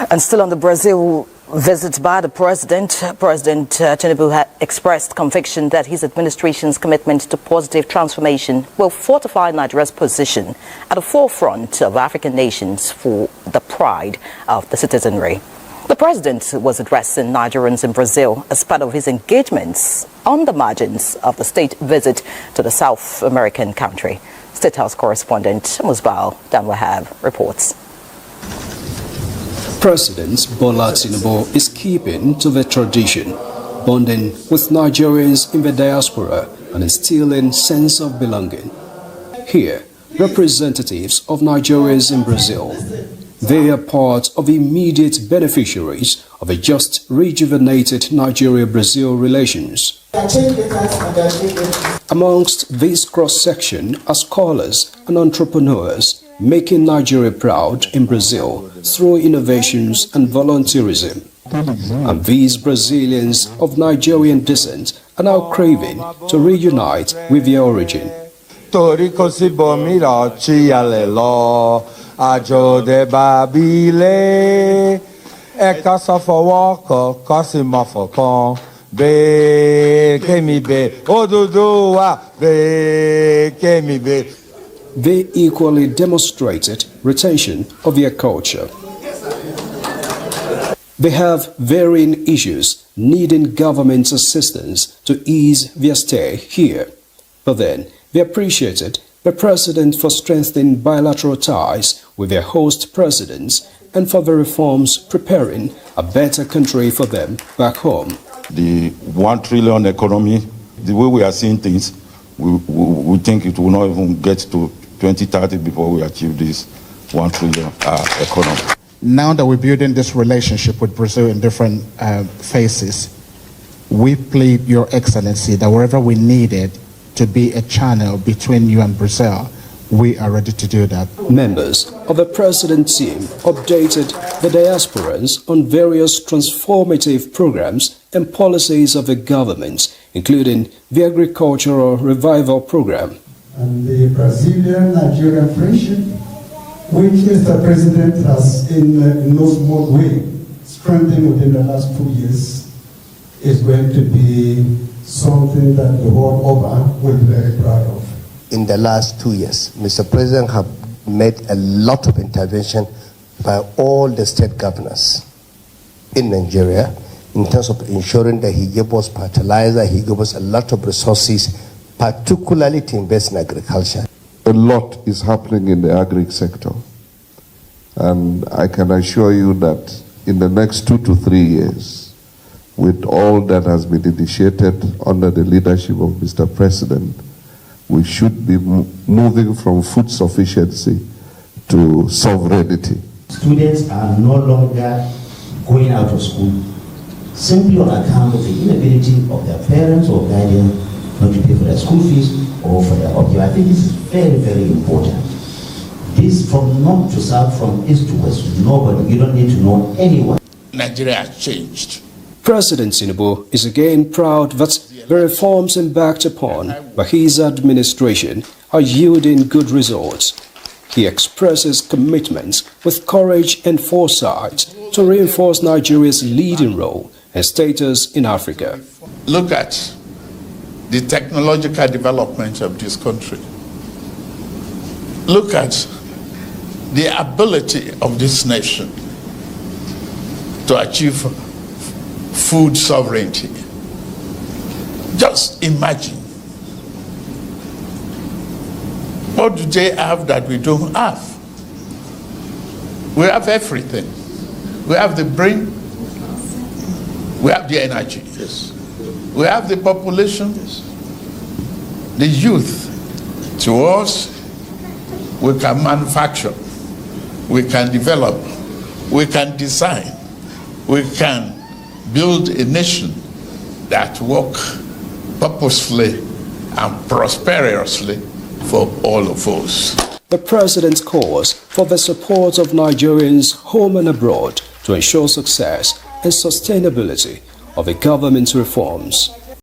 And still on the Brazil visit by the President Tinubu had expressed conviction that his administration's commitment to positive transformation will fortify Nigeria's position at the forefront of African nations for the pride of the citizenry. The President was addressing Nigerians in Brazil as part of his engagements on the margins of the state visit to the South American country. State House correspondent Musbal Danwahab reports. President Bola Tinubu is keeping to the tradition, bonding with Nigerians in the diaspora and instilling sense of belonging. Here, representatives of Nigerians in Brazil, they are part of the immediate beneficiaries of a just rejuvenated Nigeria-Brazil relations. Amongst this cross-section are scholars and entrepreneurs making Nigeria proud in Brazil through innovations and volunteerism. And these Brazilians of Nigerian descent are now craving to reunite with their origin. They equally demonstrated retention of their culture. They have varying issues needing government's assistance to ease their stay here. But then, they appreciated the President for strengthening bilateral ties with their host presidents and for the reforms preparing a better country for them back home. The 1 trillion economy, the way we are seeing things, we think it will not even get to 2030 before we achieve this 1 trillion economy. Now that we're building this relationship with Brazil in different phases, we plead Your Excellency that wherever we need it to be a channel between you and Brazil, we are ready to do that. Members of the President team updated the diasporans on various transformative programs and policies of the government, including the Agricultural Revival Program. And the Brazilian-Nigerian friendship, which Mr. President has in no small way strengthened within the last 2 years, is going to be something that the whole Oba will be very proud of. In the last 2 years, Mr. President have made a lot of intervention by all the state governors in Nigeria in terms of ensuring that he gave us fertilizer, he gave us a lot of resources, particularly to invest in agriculture. A lot is happening in the agri sector, and I can assure you that in the next 2 to 3 years, with all that has been initiated under the leadership of Mr. President, we should be moving from food sufficiency to sovereignty. Students are no longer going out of school simply on account of the inability of their parents or guardians not to pay for their school fees or for their object. I think this is very, very important. This from north to south, from east to west, nobody, you don't need to know anyone. Nigeria has changed. President Tinubu is again proud that the reforms embarked upon by his administration are yielding good results. He expresses commitment with courage and foresight to reinforce Nigeria's leading role and status in Africa. Look at the technological development of this country. Look at the ability of this nation to achieve food sovereignty. Just imagine. What do they have that we don't have? We have everything. We have the brain. We have the energy. Yes. We have the population. Yes. The youth. To us, we can manufacture. We can develop. We can design. We can build a nation that work purposefully and prosperously for all of us. The President calls for the support of Nigerians home and abroad to ensure success and sustainability of the government's reforms.